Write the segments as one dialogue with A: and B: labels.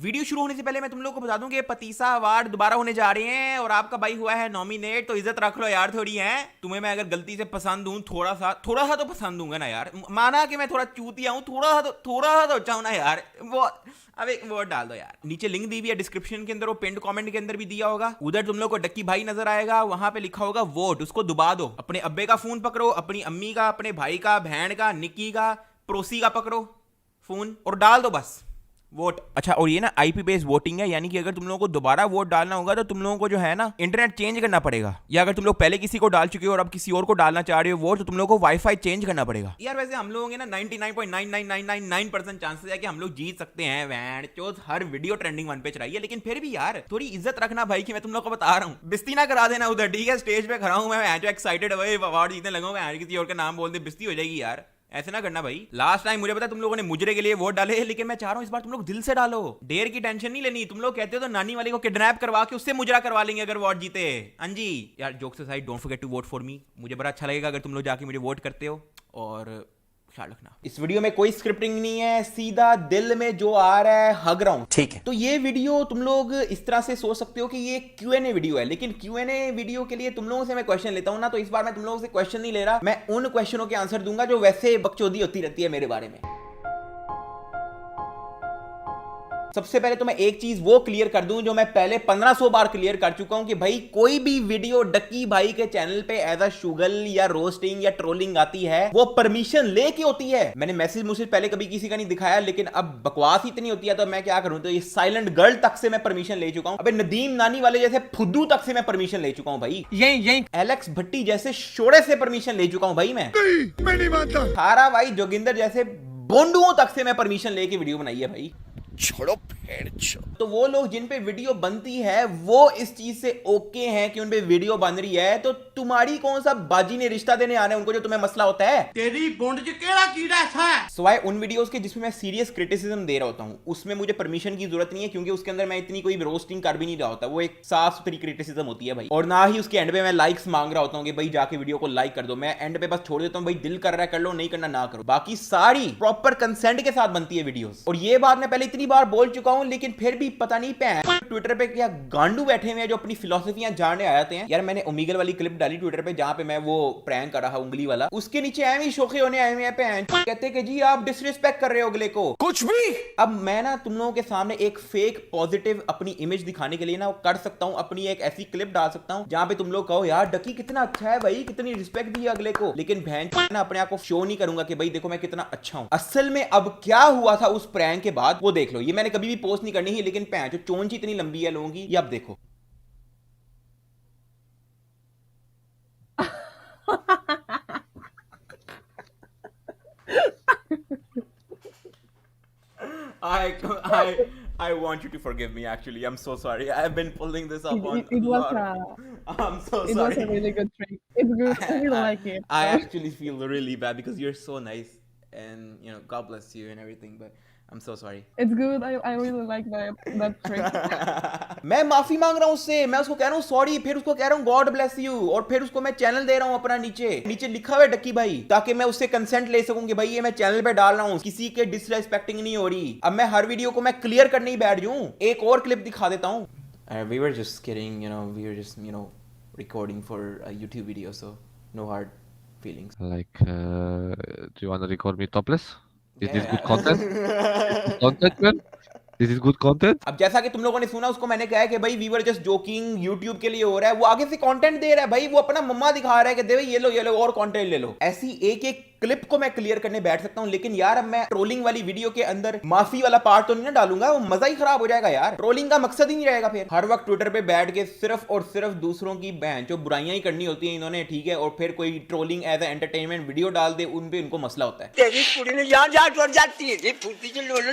A: Video शुरू होने से पहले मैं तुम लोगों को बता दूं कि पतीसा अवार्ड दोबारा होने जा रहे हैं और आपका भाई हुआ है नॉमिनेट, तो इज्जत रख लो यार थोड़ी है। तुम्हें मैं अगर गलती से पसंद हूं, थोड़ा सा तो पसंद दूंगा ना यार। माना कि मैं थोड़ा चूतिया हूं, थोड़ा सा तो अच्छा हूं ना यार। वो अब एक वोट डाल दो यार। नीचे लिंक दी हुई है डिस्क्रिप्शन के अंदर, वो पिंड कमेंट के अंदर भी दिया होगा। उधर तुम लोग को डक्की भाई नजर आएगा, वहां पे लिखा होगा वोट, उसको दबा दो। अपने अब्बे का फोन पकड़ो, अपनी अम्मी का, अपने भाई का, बहन का, निक्की का, पड़ोसी का पकड़ो फोन और डाल दो बस वोट। अच्छा, और ये ना आईपी बेस्ड वोटिंग है, यानी कि अगर तुम लोगों को दोबारा वोट डालना होगा तो तुम लोगों को जो है ना इंटरनेट चेंज करना पड़ेगा, या अगर तुम लोग पहले किसी को डाल चुके हो और अब किसी और को डालना चाह रहे हो वोट, तो तुम लोगों को वाईफाई चेंज करना पड़ेगा यार। वैसे हम लोगों के ना 99.99999% चांसेस है कि हम लोग जीत सकते हैं। वैन चोत हर वीडियो ट्रेंडिंग 1 पे चढ़ाई है, लेकिन फिर भी यार थोड़ी इज्जत रखना भाई की मैं तुम लोग को बता रहा हूँ। बिस्ती ना करा देना उधर, ठीक है? स्टेज पे खड़ा हूँ मैं जो एक्साइटेड अवार्ड जीतने लगा हूँ, किसी और का नाम बोल दे बिस्ती हो जाएगी यार। ऐसे ना करना भाई। लास्ट टाइम मुझे पता तुम लोगों ने मुजरे के लिए वोट डाले, लेकिन मैं चाह रहा हूं इस बार तुम लोग दिल से डालो। डेर की टेंशन नहीं लेनी। तुम लोग कहते हो तो नानी वाली को किडनैप करवा के उससे मुजरा करवा लेंगे अगर वोट जीते। हाँ जी यार, jokes aside, don't forget to vote for me. मुझे बड़ा अच्छा लगेगा अगर तुम लोग जाके मुझे वोट करते हो। और ख्याल रखना, इस वीडियो में कोई स्क्रिप्टिंग नहीं है, सीधा दिल में जो आ रहा है हग रहा हूं, ठीक है? तो ये वीडियो तुम लोग इस तरह से सोच सकते हो कि ये Q&A वीडियो है, लेकिन Q&A वीडियो के लिए तुम लोगों से मैं क्वेश्चन लेता हूं ना, तो इस बार मैं तुम लोगों से क्वेश्चन नहीं ले रहा, मैं उन क्वेश्चनों के आंसर दूंगा जो वैसे बकचोदी होती रहती है मेरे बारे में। सबसे पहले तो मैं एक चीज वो क्लियर कर दूं जो मैं पहले 1500 बार क्लियर कर चुका हूं कि भाई कोई भी वीडियो डक्की भाई के चैनल पे एज अ शुगल या रोस्टिंग या ट्रोलिंग आती है वो परमिशन लेके होती है। मैंने मैसेज पहले कभी किसी का नहीं दिखाया, लेकिन अब बकवास इतनी होती है तो मैं क्या करूं। तो ये साइलेंट गर्ल तक से मैं परमिशन ले चुका हूं। अबे नदीम नानी वाले जैसे फुद्दू तक से मैं परमिशन ले चुका हूं भाई। यही एलेक्स भट्टी जैसे शोड़े से परमिशन ले चुका हूं भाई। मैं नहीं मानता। थारा भाई जोगिंदर जैसे बोंडुओं तक से मैं परमिशन लेके वीडियो बनाई है भाई। छोड़ो तो वो लोग जिन पे वीडियो बनती है वो इस चीज से ओके हैं कि उन पे वीडियो बन रही है, तो तुम्हारी कौन सा बाजी ने रिश्ता देने आने उनको जो तुम्हें मसला होता है? तेरी बोंड च केड़ा कीड़ा है? सवाए उन वीडियोस के जिसमें मैं सीरियस क्रिटिसिज्म दे रहा होता हूं, उसमें मुझे परमिशन की जरूरत नहीं है, क्योंकि उसके अंदर मैं इतनी कोई रोस्टिंग कर भी नहीं रहा होता। वो एक साफ सुथरी क्रिटिसिज्म होती है भाई। और ना ही उसके एंड पे मैं लाइक्स मांग रहा होता हूं कि भाई जाके वीडियो को लाइक कर दो। मैं एंड पे बस छोड़ देता हूं, भाई दिल कर रहा है कर लो, नहीं करना ना करो। बाकी सारी प्रॉपर कंसेंट के साथ बनती है वीडियोस। और ये बात मैं पहले इतनी बार बोल चुका हूं, लेकिन फिर भी पता नहीं ट्विटर पे क्या गांडू बैठे हुए हैं जो अपनी फिलोसफियां जानने आते हैं यार। मैंने ओमीगल वाली क्लिप डाली ट्विटर पे जहां पे मैं वो प्रैंक कर रहा उंगली वाला, उसके नीचे ऐसे ही शोखे होने आए हुए हैं, कहते कि जी आप डिसरिस्पेक्ट कर रहे हो अगले को, कुछ भी। अब मैं ना तुम लोगों के सामने एक फेक पॉजिटिव अपनी इमेज दिखाने के लिए ना कर सकता हूं, अपनी एक ऐसी क्लिप डाल सकता हूं जहां पे तुम लोग कहो यार डकी कितना अच्छा है भाई, कितनी रिस्पेक्ट दी अगले को, लेकिन बहन ना अपने आप को शो नहीं करूंगा कि भाई देखो मैं कितना अच्छा हूं। असल में अब क्या हुआ था उस प्रैंक के बाद वो देख लो। ये मैंने कभी भी पोस्ट नहीं करनी है, लेकिन जो चोंच इतनी लंबी है लोगों की, ये अब देखो। I I want you to forgive me. Actually, I'm so sorry. I've been pulling this up on
B: It
A: a
B: was
A: lot. I'm so
B: it was a
A: sorry.
B: really good trick. It's good. I really like it.
A: I
B: So
A: actually feel really bad because you're so nice, and you know, God bless you and everything. But I'm so sorry.
B: it's good. I really like that trick.
A: मैं माफी मांग रहा हूँ उससे, मैं उसको कह रहा हूँ सॉरी, फिर उसको कह रहा हूँ गॉड ब्लेस यू, और फिर उसको मैं चैनल दे रहा हूँ अपना नीचे नीचे लिखा हुआ है डक्की भाई, ताकि मैं उससे कंसेंट ले सकूं कि भाई ये मैं चैनल पे डाल रहा हूँ, किसी के डिसरेस्पेक्टिंग नहीं हो रही। अब मैं हर वीडियो को मैं क्लियर करने ही बैठ जाऊं। एक और क्लिप दिखा देता हूँ। We were just kidding, you know, we were just, you know, recording for a YouTube video, so no hard feelings.
C: Like, do you want to record me topless? Is this good
A: Yeah.
C: content? Is this content, man? This is good content?
A: अब जैसा कि तुम लोगों ने सुना, उसको मैंने कहा है कि भाई we were just joking, YouTube के लिए हो रहा है। वो आगे से कंटेंट दे रहा है भाई, वो अपना मम्मा दिखा रहा है कि दे भाई ये लो और कंटेंट ले लो। ऐसी एक एक क्लिप को मैं क्लियर करने बैठ सकता हूं, लेकिन यार अब मैं ट्रोलिंग वाली वीडियो के अंदर माफी वाला पार्ट तो नहीं ना डालूंगा, वो मजा ही खराब हो जाएगा यार। ट्रोलिंग का मकसद ही नहीं रहेगा फिर। हर वक्त ट्विटर पे बैठ के सिर्फ और सिर्फ दूसरों की बहन जो बुराइयां ही करनी होती है इन्होंने, ठीक है? और फिर कोई trolling as a entertainment video डाल दे, उन पे उनको मसला होता है।
D: तेरी कुड़ी ने जान जान छोड़ जाती है जी, फुर्ती से लोल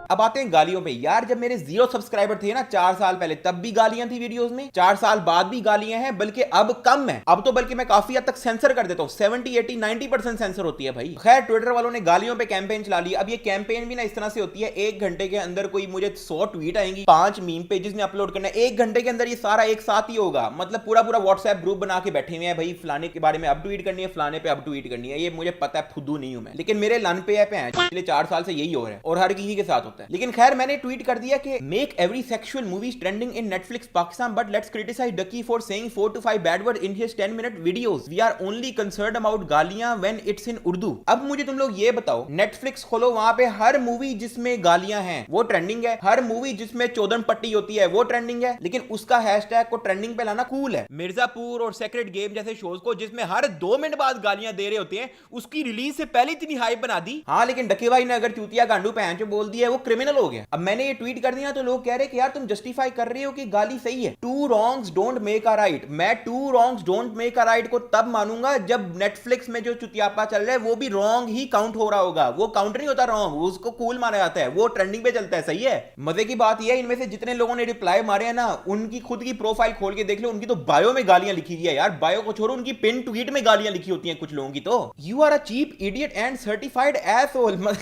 A: अब आते हैं गालियों पे। यार जब मेरे 0 सब्सक्राइबर थे ना 4 साल पहले, तब भी गालियां थी वीडियोस में, 4 साल बाद भी गालियां हैं, बल्कि अब कम है। अब तो बल्कि मैं काफी हद तक सेंसर कर देता हूं, 70, 80, 90% सेंसर होती है भाई। खैर ट्विटर वालों ने गालियों पे कैंपेन चला ली। अब ये कैंपेन भी ना इस तरह से होती है, 1 घंटे के अंदर कोई मुझे 100 ट्वीट आएंगी, 5 मीम पेजेस में अपलोड करना है, 1 घंटे के अंदर ये सारा एक साथ ही होगा। मतलब पूरा पूरा व्हाट्सएप ग्रुप बना के बैठे हुए हैं भाई, फलाने के बारे में अब ट्वीट करनी है, फलाने पे अब ट्वीट करनी है। ये मुझे पता है, फुद्दू नहीं हूं मैं, लेकिन मेरे लन पे है पिछले 4 साल से यही हो रहा है और हर किसी के साथ होता है। लेकिन खैर मैंने ट्वीट कर दिया कि make every sexual movies trending in Netflix Pakistan but let's criticise Ducky for saying 4 to 5 bad word in his 10-minute videos. We are only concerned about गालियां व्हेन इट्स इन उर्दू। अब मुझे तुम लोग ये बताओ, नेटफ्लिक्स खोलो, वहां पे हर मूवी जिसमें गालियां हैं वो ट्रेंडिंग है, हर मूवी जिसमें चौदन पट्टी होती है वो ट्रेंडिंग है, लेकिन उसका हैशटैग को ट्रेंडिंग पे लाना कूल है। मिर्जापुर और सेक्रेट गेम जैसे शोज को जिसमें हर 2 मिनट बाद गालियां दे रहे होते हैं, उसकी रिलीज से पहले इतनी हाइप बना दी। हाँ लेकिन डके भाई ने अगर चूतिया गांडू पहन जो बोल दिया है वो क्रिमिनल हो गया। अब मैंने ये ट्वीट कर दिया तो लोग कह रहे कि यार तुम जस्टिफाई कर रहे हो कि गाली सही है। 2 wrongs don't make a right। मैं 2 wrongs don't make a right को तब मानूंगा जब नेटफ्लिक्स में जो चुतियापा चल रहा है वो भी रॉन्ग ही काउंट हो रहा होगा। वो काउंट नहीं होता रॉन्ग, उसको कूल माना जाता है, वो ट्रेंडिंग पे चलता है। सही है। मजे की बात यह है, इनमें से जितने लोगों ने रिप्लाई मारे हैं ना, उनकी खुद की प्रोफाइल खोल के देख लो, उनकी तो बायो में गालियां लिखी हुई है यार। बायो को छोड़ो, उनकी पिन ट्वीट में गालियां लिखी होती हैं कुछ लोगों की। तो you are a cheap idiot and certified asshole.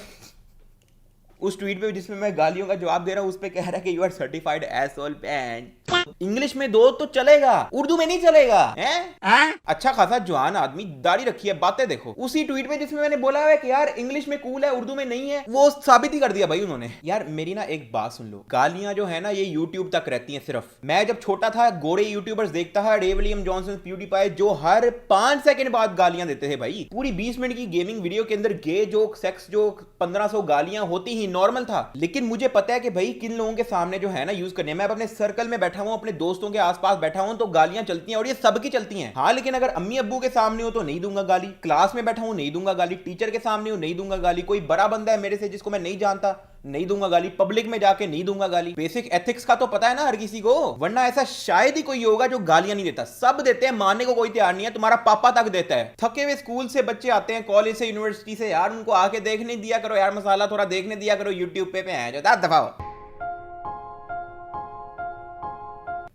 A: उस ट्वीट पे जिसमें मैं गालियों का जवाब दे रहा हूं उस पे कह रहा है कि you are certified asshole pan. English में दो तो चलेगा, उर्दू में नहीं चलेगा हैं? अच्छा खासा जवान आदमी, दाढ़ी रखी है, बातें देखो। उसी ट्वीट पे जिसमें मैंने बोला है कि यार इंग्लिश में कूल है उर्दू में नहीं है, वो साबित ही कर दिया भाई उन्होंने। यार मेरी ना एक बात सुन लो, गालियां जो है ना ये यूट्यूब तक रहती हैं सिर्फ। मैं जब छोटा था गोरे यूट्यूबर्स देखता था, रे विलियम जॉनसन, प्यूडीपाई, जो हर 5 सेकंड बाद गालियां देते थे भाई। पूरी 20 मिनट की गेमिंग वीडियो के अंदर गे जोक, सेक्स जोक, 1500 गालियां होती ही नॉर्मल था। लेकिन मुझे पता है कि भाई किन लोगों के सामने जो है ना यूज करने। मैं अपने सर्कल में बैठा हूं, अपने दोस्तों के आसपास बैठा हूं तो गालियां चलती हैं और ये सबकी चलती हैं। हाँ लेकिन अगर अम्मी अब्बू के सामने हो तो नहीं दूंगा गाली, क्लास में बैठा हूं नहीं दूंगा गाली, टीचर के सामने हो नहीं दूंगा गाली, कोई बड़ा बंदा है मेरे से जिसको मैं नहीं जानता नहीं दूंगा गाली, पब्लिक में जाके नहीं दूंगा गाली। बेसिक एथिक्स का तो पता है ना हर किसी को, वरना ऐसा शायद ही कोई होगा जो गालियां नहीं देता। सब देते हैं, मानने को कोई तैयार नहीं है। तुम्हारा पापा तक देता है। थके हुए स्कूल से बच्चे आते हैं, कॉलेज से, यूनिवर्सिटी से, यार उनको आके देखने दिया करो यार, मसाला थोड़ा देखने दिया करो यूट्यूब पे है जो दफा।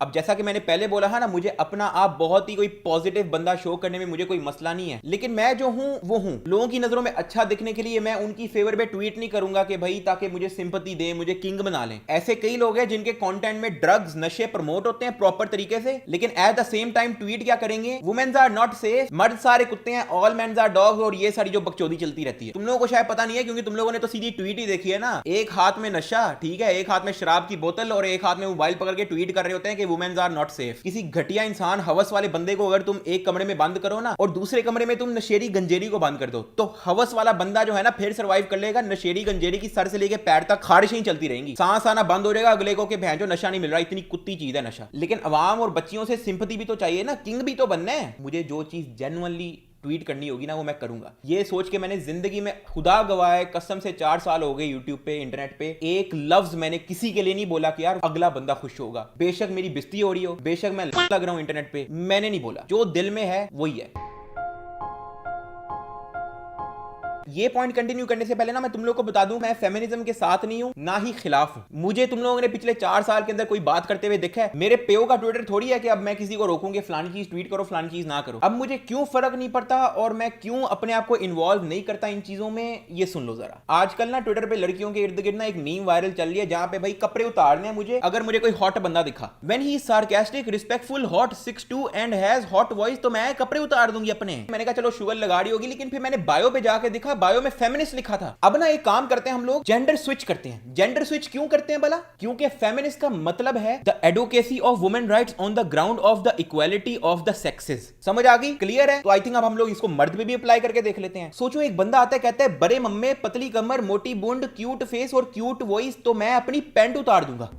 A: अब जैसा कि मैंने पहले बोला है ना, मुझे अपना आप बहुत ही कोई पॉजिटिव बंदा शो करने में मुझे कोई मसला नहीं है, लेकिन मैं जो हूं वो हूं। लोगों की नजरों में अच्छा दिखने के लिए मैं उनकी फेवर में ट्वीट नहीं करूंगा कि भाई ताकि मुझे सिंपैथी दे, मुझे किंग बना लें। ऐसे कई लोग हैं जिनके कंटेंट में ड्रग्स, नशे प्रमोट होते हैं प्रॉपर तरीके से, लेकिन at the same time tweet क्या करेंगे, वुमेन्स आर नॉट सेफ, मर्द सारे कुत्ते हैं, ऑल मेन्स आर डॉग्स, और ये सारी जो बकचोदी चलती रहती है। तुम लोगों को शायद पता नहीं है क्योंकि तुम लोगों ने तो सीधी ट्वीट ही देखी है ना। एक हाथ में नशा, ठीक है, एक हाथ में शराब की बोतल और एक हाथ में मोबाइल पकड़ के ट्वीट कर रहे होते हैं कि वुमेन्स आर नॉट सेफ। किसी घटिया इंसान हवस वाले बंदे को अगर तुम एक कमरे में बंद करो ना और दूसरे कमरे में तुम नशेरी गंजेरी को बंद कर दो, तो हवस वाला बंदा जो है ना फिर सरवाइव कर लेगा। नशेरी गंजेरी की सर से लेके पैर तक खारिशें ही चलती रहेंगी, सांस आना बंद हो जाएगा अगले को कि भैं जो नशा नहीं मिल रहा, इतनी कुत्ती चीज है नशा। लेकिन अवाम और बच्चियों से सिंपैथी भी तो चाहिए ना, किंग भी तो बनना है। मुझे जो चीज जेन्युइनली ट्वीट करनी होगी ना वो मैं करूंगा। ये सोच के मैंने जिंदगी में खुदा गवाए कसम से 4 साल हो गए यूट्यूब पे, इंटरनेट पे, एक लफ्ज मैंने किसी के लिए नहीं बोला कि यार अगला बंदा खुश होगा। बेशक मेरी बेइज्जती हो रही हो, बेशक मैं लग रहा हूं इंटरनेट पे, मैंने नहीं बोला। जो दिल में है वही है। ये पॉइंट कंटिन्यू करने से पहले ना मैं तुम लोगों को बता दूं, मैं फेमिनिज्म के साथ नहीं हूं ना ही खिलाफ हूं। मुझे तुम लोगों ने पिछले 4 साल के अंदर कोई बात करते हुए देखा है? मेरे पेओ का ट्विटर थोड़ी है कि अब मैं किसी को रोकूंगी फलानी चीज ट्वीट करो फलानी चीज ना करो। अब मुझे क्यों फर्क नहीं पड़ता और मैं क्यों अपने आप को इन्वॉल्व नहीं करता इन चीजों में, ये सुन लो जरा। आजकल ना ट्विटर पे लड़कियों के इर्द गिर्द ना एक मीम वायरल चल रही है जहां पे भाई कपड़े उतारने हैं मुझे, अगर मुझे कोई हॉट बंदा दिखा, when he is sarcastic, respectful, hot, 6'2" and has hot voice, तो मैं कपड़े उतार दूंगी अपने। मैंने कहा चलो शुगर लगा रही होगी, लेकिन फिर मैंने बायो पे जाके देखा, बायो में फेमिनिस्ट लिखा था। अब ना एक काम करते हैं हम लोग, जेंडर स्विच करते हैं। जेंडर स्विच क्यों करते हैं भला? क्योंकि फेमिनिस्ट का मतलब है the advocacy of women rights on the ground of the equality of the sexes. समझ आ गई? क्लियर है? तो आई थिंक अब हम लोग इसको मर्द पे भी अप्लाई करके देख लेते हैं। सोचो एक बंदा आता है कहता है बड़े मम्मे, पतली कमर, मोटी बूंद, क्यूट फेस और क्यूट वॉइस, तो मैं अपनी पैंट उतार दूंगा।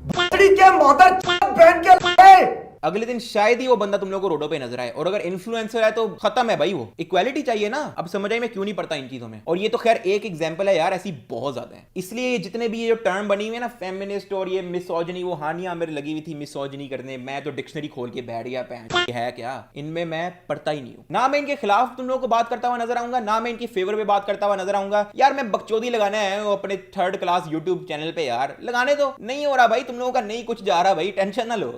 A: अगले दिन शायद ही वो बंदा तुम लोगों को रोडों पे नजर आए, और अगर इन्फ्लुएंसर है तो खत्म है भाई, वो इक्वालिटी चाहिए ना। अब समझ आई मैं क्यों नहीं पढ़ता इन चीजों में। और ये तो खैर एक एग्जांपल है यार, ऐसी बहुत ज्यादा है। इसलिए ये जितने भी ये जो टर्म बनी हुई है ना, फेमिनिस्ट और ये मिसोजिनी, वो हानिया मेरे लगी हुई थी मिसोजिनी करने, मैं तो डिक्शनरी खोल के बैठ गया, ये है क्या, इनमें मैं पढ़ता ही नहीं हूं। ना मैं इनके खिलाफ तुम लोगों को बात करता हुआ नजर आऊंगा, ना मैं इनकी फेवर में बात करता हुआ नजर आऊंगा। यार मैं बकचोदी लगाना है अपने 3rd क्लास यूट्यूब चैनल पे, यार लगाने दो। नहीं हो रहा भाई तुम लोगों का, नहीं कुछ जा रहा भाई, टेंशन ना लो।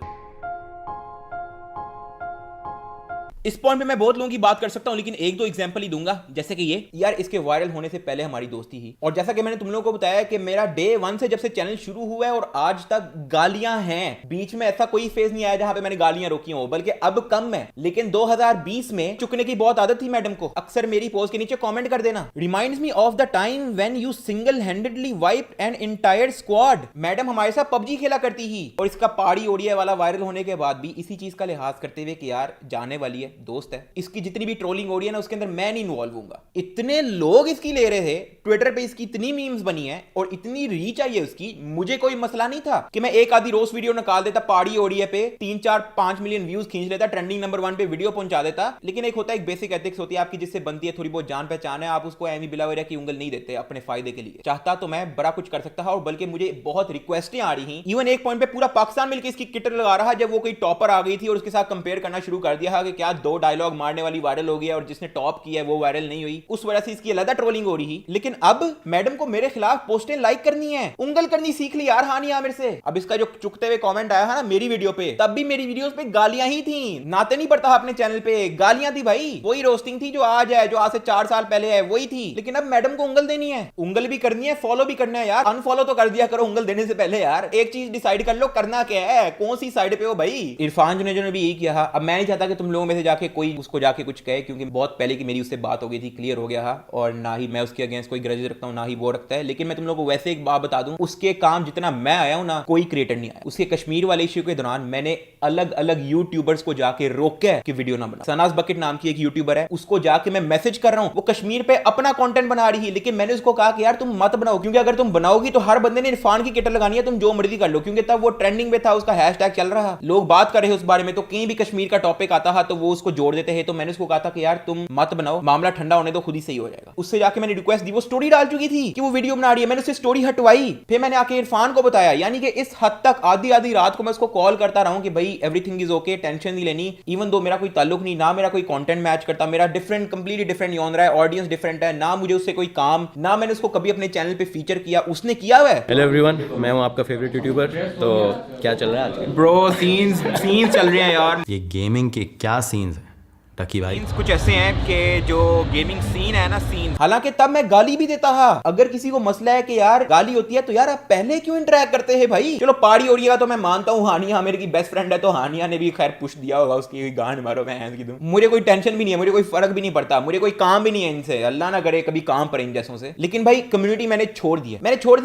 A: इस पॉइंट पे मैं बहुत लोगों की बात कर सकता हूं, लेकिन एक दो एग्जांपल ही दूंगा, जैसे कि ये। यार इसके वायरल होने से पहले हमारी दोस्ती ही, और जैसा कि मैंने तुम लोगों को बताया कि मेरा डे 1 से जब से चैनल शुरू हुआ है और आज तक गालियां हैं। बीच में ऐसा कोई फेज नहीं आया जहां पे मैंने गालियां रोकी हो, बल्कि अब कम है। लेकिन 2020 में चुकने की बहुत आदत थी मैडम को। अक्सर मेरी पोस्ट के नीचे कॉमेंट कर देना, reminds me of the time when you single handedly wiped an entire squad. Madam हमारे साथ पबजी खेला करती थी। और इसका पहाड़ी ओडिया वाला वायरल होने के बाद भी इसी चीज का लिहाज करते हुए कि यार जाने वाली है, दोस्त है, इसकी जितनी भी ट्रोलिंग हो रही है ना, उसके अंदर मैं नहीं इन्वॉल्व हूंगा। इतने लोग इसकी ले रहे थे, ट्विटर पे इसकी इतनी मीम्स बनी है और इतनी रीच आई है उसकी, मुझे कोई मसला नहीं था कि मैं एक आधी रोस्ट वीडियो निकाल देता पहाड़ी ओडिया पे, 3-4-5 मिलियन व्यूज खींच लेता, ट्रेंडिंग नंबर 1 पे वीडियो पहुंचा देता। लेकिन एक होता है, एक बेसिक एथिक्स होती है आपकी, जिससे बनती है थोड़ी बहुत जान पहचान है, आप उसको एमी बिला वगैरह की उंगल नहीं देते अपने फायदे के लिए। चाहता तो मैं बड़ा कुछ कर सकता था, और बल्कि मुझे बहुत रिक्वेस्टें आ रही थी। इवन एक पॉइंट पे पूरा पाकिस्तान मिलकर इसकी किटर लगा रहा, जब वो कोई टॉपर आ गई थी और उसके साथ कंपेयर करना शुरू कर दिया कि क्या 2 डायलॉग मारने वाली वायरल हो गया और जिसने टॉप किया है वो वायरल नहीं हुई, उस वजह से इसकी अलग ट्रोलिंग हो रही है। लेकिन अब मैडम को मेरे खिलाफ पोस्टें लाइक करनी है, उंगल करनी सीख ली यार हानिया मेरे से। अब इसका जो चुकते हुए कमेंट आया है ना मेरी वीडियो पे, तब भी मेरी वीडियोस पे गालियां ही थी। नाते नहीं पड़ता अपने चैनल पे, गालियां थी भाई। वही रोस्टिंग थी जो आज है, जो आज से 4 साल पहले है, वही थी। लेकिन अब मैडम को उंगल देनी है, उंगल भी करनी है, फॉलो भी करना है यार। अनफॉलो तो कर दिया करो उंगल देने से पहले यार। एक चीज डिसाइड कर लो, करना क्या है, कौन सी साइड पे हो भाई। इरफान जुनेजो ने भी यही किया। अब मैं नहीं चाहता कि तुम लोगों में से जाके कोई उसको जाके कुछ कहे, क्योंकि बहुत पहले की मेरी उससे बात हो गई थी, क्लियर हो गया है, और ना ही मैं उसके अगेंस्ट कोई ग्रजेस रखता हूं, ना ही वो रखता है। लेकिन मैं तुम लोगों को वैसे एक बात बता दूं, उसके काम जितना मैं आया हूं ना, कोई क्रिएटर नहीं आया। उसके कश्मीर वाले इश्यू के दौरान मैंने अलग अलग यूट्यूबर्स को जाके रोका है कि वीडियो ना बना। सनाज बकेट नाम की एक यूट्यूबर है, उसको जाके मैं मैसेज कर रहा हूं, वो कश्मीर पे अपना कंटेंट बना रही है, लेकिन मैंने उसको कहा कि यार तुम मत बनाओ, क्योंकि अगर तुम बनाओगी तो हर बंदे ने इरफान की किटर लगानी है, तुम जो मर्जी कर लो। क्योंकि तब वो ट्रेंडिंग में था, उसका हैशटैग चल रहा, लोग बात कर रहे उस बारे में, तो कहीं भी कश्मीर का टॉपिक आता था तो वो उसको जोड़ देते हैं। तो मैंने उसको कहा था कि यार तुम मत बनाओ, मामला ठंडा होने दो, खुद ही सही हो जाएगा। उससे जाके मैंने रिक्वेस्ट दी, वो स्टोरी डाल चुकी थी कि वो वीडियो बना रही है, मैंने उससे स्टोरी हटवाई, फिर मैंने आके इरफान को बताया। यानी कि इस हद तक आधी आधी रात को मैं उसको कॉल करता रहा हूं कि भाई एवरीथिंग इज ओके, टेंशन नहीं लेनी। इवन दो मेरा कोई ताल्लुक नहीं, ना मेरा कोई कंटेंट मैच करता, मेरा डिफरेंट, कंप्लीटली डिफरेंट योन रहा है, ऑडियंस डिफरेंट है, ना मुझे उससे कोई काम, ना मैंने उसको कभी अपने चैनल पे फीचर किया, उसने किया हुआ है।
E: हेलो एवरीवन, मैं हूं आपका फेवरेट यूट्यूबर। तो क्या चल रहा है आजकल?
A: ब्रो सीन्स चल रहे हैं यार।
E: ये गेमिंग के क्या सीन्स हैं टकी भाई?
A: सीन्स कुछ ऐसे हैं कि जो गेमिंग सीन है ना, सीन, हालांकि तब मैं गाली भी देता था। अगर किसी को मसला है कि यार गाली होती है तो यार आप पहले क्यों इंटरेक्ट करते हैं भाई। चलो पारी हो रही है तो मैं मानता हूं, हानिया मेरी की बेस्ट फ्रेंड है, तो हानिया ने भी खैर पुश दिया होगा उसकी, गांड मारो मैं की दूं। मुझे कोई टेंशन भी नहीं है, मुझे कोई फर्क भी नहीं पड़ता, मुझे कोई काम भी नहीं है इनसे, अल्लाह ना करे कभी काम पड़े इन जैसों से। लेकिन भाई कम्युनिटी मैंने छोड़ दिया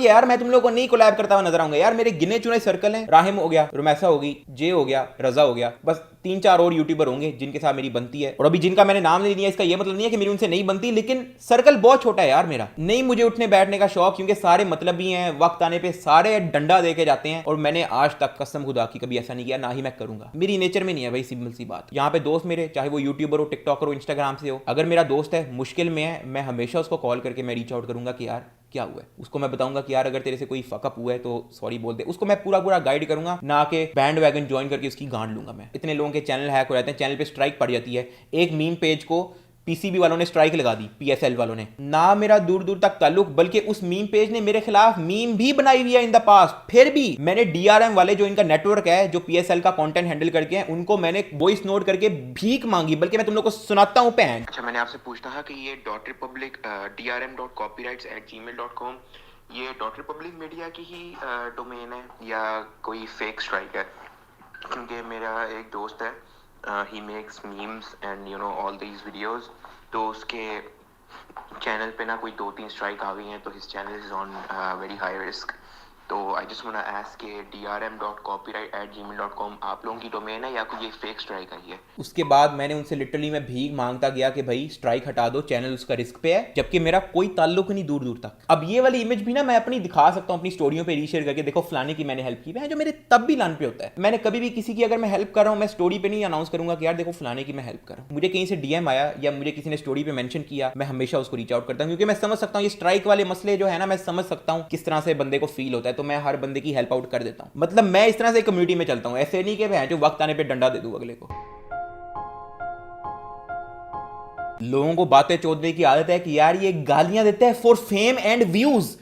A: यार। मैं तुम लोगों को नहीं कोलैब करता हुआ नजर आऊंगा यार। मेरे गिने चुने सर्कल हैं, राहिम हो गया, रुमैसा होगी, जे हो गया, रजा हो गया, बस 3-4 और यूट्यूबर होंगे जिनके साथ मेरी बनती है। और अभी जिनका मैंने नाम नहीं लिया, इसका ये मतलब नहीं है कि मेरी उनसे नहीं बनती, लेकिन सर्कल बहुत छोटा है यार मेरा। नहीं मुझे उठने बैठने का शौक, क्योंकि सारे मतलब ही हैं, वक्त आने पे सारे डंडा दे के जाते हैं। और मैंने आज तक कसम खुदा की कभी ऐसा नहीं किया, ना ही मैं करूंगा, मेरी नेचर में नहीं है भाई, सिंपल सी बात। यहाँ पे दोस्त मेरे, चाहे वो यूट्यूबर हो, टिकटॉकर हो, इंस्टाग्राम से हो, अगर मेरा दोस्त है मुश्किल में है, मैं हमेशा उसको कॉल करके मैं रीच आउट करूंगा कि यार क्या हुआ है। उसको मैं बताऊंगा कि यार अगर तेरे से कोई फकअप हुआ है तो सॉरी बोल दे। उसको मैं पूरा गाइड करूंगा, ना कि बैंड वैगन ज्वाइन करके उसकी गांड लूंगा मैं। इतने लोगों के चैनल हैक हो जाते हैं, चैनल पे स्ट्राइक पड़ जाती है। एक मीम पेज को पीसीबी वालों ने स्ट्राइक लगा दी, पीएसएल वालों ने, ना मेरा दूर दूर तक ताल्लुक, बल्कि उस मीम पेज ने मेरे खिलाफ मीम भी बनाई हुई है इन द पास्ट। फिर भी मैंने डीआरएम वाले जो इनका नेटवर्क है, जो पीएसएल का कंटेंट हैंडल करके हैं, उनको मैंने वॉइस नोट करके भीख मांगी, बल्कि मैं तुम लोग को सुनाता हूं पैन।
F: अच्छा, मैंने आपसे पूछा था कि ये .republic drm.copyrights@gmail.com ये .republic मीडिया की ही डोमेन है या कोई फेक स्ट्राइक है? क्योंकि मेरा एक दोस्त है, he makes memes and you know all these videos, तो उसके चैनल पे ना कोई 2-3 स्ट्राइक आ गई हैं, तो his channel is on very high risk। तो I just want to ask के drm.copyright@gmail.com आप लोगों की डोमेन है या कोई ये फेक स्ट्राइक आई है?
A: उसके बाद मैंने उनसे लिटरली मैं भीख मांगता गया कि भाई स्ट्राइक हटा दो, चैनल उसका रिस्क पे है, जबकि मेरा कोई ताल्लुक नहीं दूर दूर तक। अब ये वाली इमेज भी ना मैं अपनी दिखा सकता हूँ अपनी स्टोरियों पे रीशेयर करके, देखो फलाने की मैंने हेल्प की है, जो मेरे तब भी लान पे होता है। मैंने कभी भी किसी की अगर मैं हेल्प कर रहा हूँ, मैं स्टोरी पे नहीं अनाउंस करूंगा कि यार देखो फलाने की मैं हेल्प कर रहा हूँ। मुझे कहीं से डीएम आया या मुझे किसी ने स्टोरी पे मेंशन किया, मैं हमेशा उसको रीच आउट करता हूँ, क्योंकि मैं समझ सकता हूँ ये स्ट्राइक वाले मसले जो है ना, मैं समझ सकता हूँ किस तरह से बंदे को फील होता है, तो मैं हर बंदे की हेल्प आउट कर देता हूँ। मतलब मैं इस तरह से कम्युनिटी में चलता हूँ, ऐसे नहीं कि मैं जो वक्त आने पे डंडा दे दूं अगले को। लोगों को बातें चोदने की आदत है कि यार ये गालियां देते हैं फॉर फेम एंड व्यूज।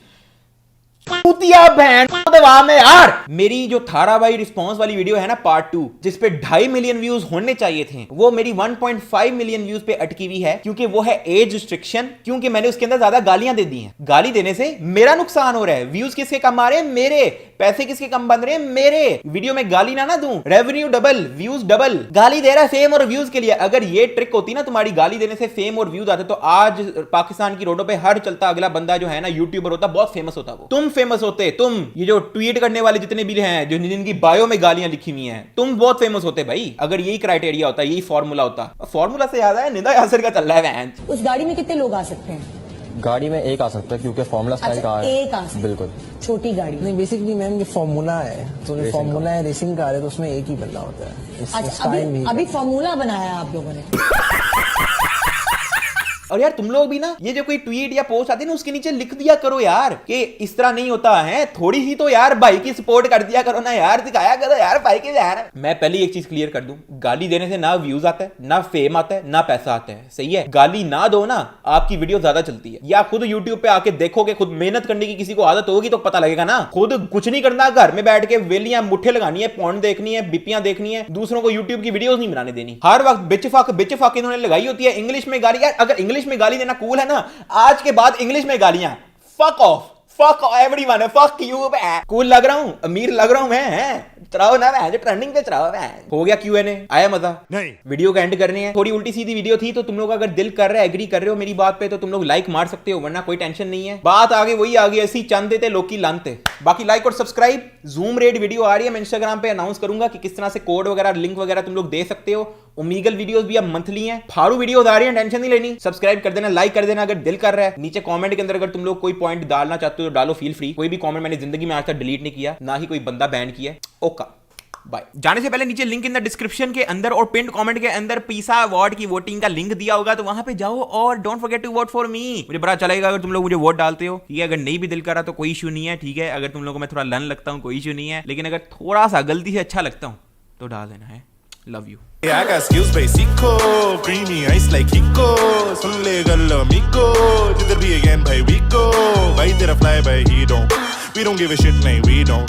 A: दबा में यार मेरी जो थारा भाई रिस्पॉन्स वाली वीडियो है ना पार्ट 2, जिसपे 2.5 मिलियन व्यूज होने चाहिए थे, वो मेरी 1.5 मिलियन व्यूज पे अटकी हुई है, क्योंकि वो है एज रिस्ट्रिक्शन, क्योंकि मैंने उसके अंदर ज्यादा गालियां दे दी हैं। गाली देने से मेरा नुकसान हो रहा है, व्यूज किसके कम आ रहे हैं? मेरे। पैसे किसके कम बन रहे हैं? मेरे। वीडियो में गाली ना दूं, रेवेन्यू डबल, व्यूज डबल। गाली दे रहा है फेम और व्यूज के लिए। अगर ये ट्रिक होती ना तुम्हारी, गाली देने से फेम और व्यूज आते, तो आज पाकिस्तान की रोडों पे हर चलता अगला बंदा जो है ना यूट्यूबर होता, बहुत फेमस होता। वो तुम फेमस होते, तुम ये जो ट्वीट करने वाले जितने भी हैं, जो जिनकी बायो में गालियां लिखी हुई हैं, तुम बहुत फेमस होते भाई, अगर यही क्राइटेरिया होता, यही फॉर्मूला होता। फॉर्मूला से याद है निदा यासर का चल रहा है।
G: उस गाड़ी में कितने लोग आ सकते हैं?
H: गाड़ी में एक आ सकता है, क्योंकि फॉर्मूला स्टाइल का है।
G: एक आ सकता है।
H: बिल्कुल।
G: छोटी गाड़ी
I: नहीं, बेसिकली मैम ये फॉर्मूला है, तो फॉर्मूला है रेसिंग कार है, तो उसमें एक ही बंदा होता है।
G: अच्छा, अभी फॉर्मूला बनाया आप लोगों ने।
A: और यार तुम लोग भी ना, ये जो कोई ट्वीट या पोस्ट आती है ना, उसके नीचे लिख दिया करो यार कि इस तरह नहीं होता है, थोड़ी सी तो यार भाई की सपोर्ट कर दिया करो ना यार, दिखाया करो यार भाई के यार। मैं पहले एक चीज क्लियर कर दूं, गाली देने से ना व्यूज आता है, ना फेम आता है, ना पैसा आता है, सही है। गाली ना दो ना, आपकी वीडियो ज्यादा चलती है। या खुद यूट्यूब पे आके देखोगे, खुद मेहनत करने की किसी को आदत होगी तो पता लगेगा ना। खुद कुछ नहीं करना, घर में बैठ के वेलियां मुट्ठे लगानी है, पॉइंट देखनी है, बिपियां देखनी है, दूसरों को यूट्यूब की वीडियोस नहीं बनाने देनी। हर वक्त बिच फाक इन्होंने लगाई होती है। इंग्लिश में गाली, यार अगर इंग्लिश में गाली देना कूल है ना, आज के बाद इंग्लिश में गालियां fuck off, fuck everyone, fuck you. Cool लग रहा हूं, अमीर लग रहा हूं मैं, चलाओ ना मैं, जो ट्रेंडिंग पे चलाओ मैं। हो गया Q&A, आया मजा? नहीं। वीडियो का एंड करनी है। थोड़ी उल्टी सीधी वीडियो थी, तो तुम लोग अगर दिल कर रहे, एग्री कर रहे हो मेरी बात पे, तो तुम लोग लाइक मार सकते हो, वरना कोई टेंशन नहीं है। बात आगे वही आ गई, ऐसी चंद देते लोग की लानते। बाकी लाइक और सब्सक्राइब। जूम रेड वीडियो आ रही है, मैं इंस्टाग्राम पे अनाउंस करूंगा कि किस तरह से कोड वगैरह, लिंक वगैरह तुम लोग दे सकते हो। ओमीगल वीडियोस भी अब मंथली हैं, फाड़ू वीडियोस आ रही हैं, टेंशन नहीं लेनी। सब्सक्राइब कर देना, लाइक कर देना अगर दिल कर रहा है। नीचे कमेंट के अंदर अगर तुम लोग कोई पॉइंट डालना चाहते हो तो डालो, फील फ्री। कोई भी कमेंट मैंने जिंदगी में आज तक डिलीट नहीं किया, ना ही कोई बंदा बैन किया। Okay bye. जाने से पहले नीचे लिंक इन द डिस्क्रिप्शन के अंदर और पिंड कमेंट के अंदर पीसा अवार्ड की वोटिंग का लिंक दिया होगा, तो वहां पे जाओ और don't forget to vote for me. मुझे बड़ा चलेगा अगर तुम लोग मुझे वोट डालते हो, ठीक है। अगर नहीं भी दिल करा तो कोई इशू नहीं है, ठीक है। अगर तुम लोगों को मैं थोड़ा लन लगता हूं, कोई इशू नहीं है, लेकिन अगर थोड़ा सा गलती से अच्छा लगता हूं तो डाल देना है। Love you.
J: Yeah, I got skills basico, creamy ice like Kiko. सुन ले गल्लो मिको, जिधर भी again भाई we go. भाई तेरा fly भाई he don't, we don't give a shit नहीं we don't.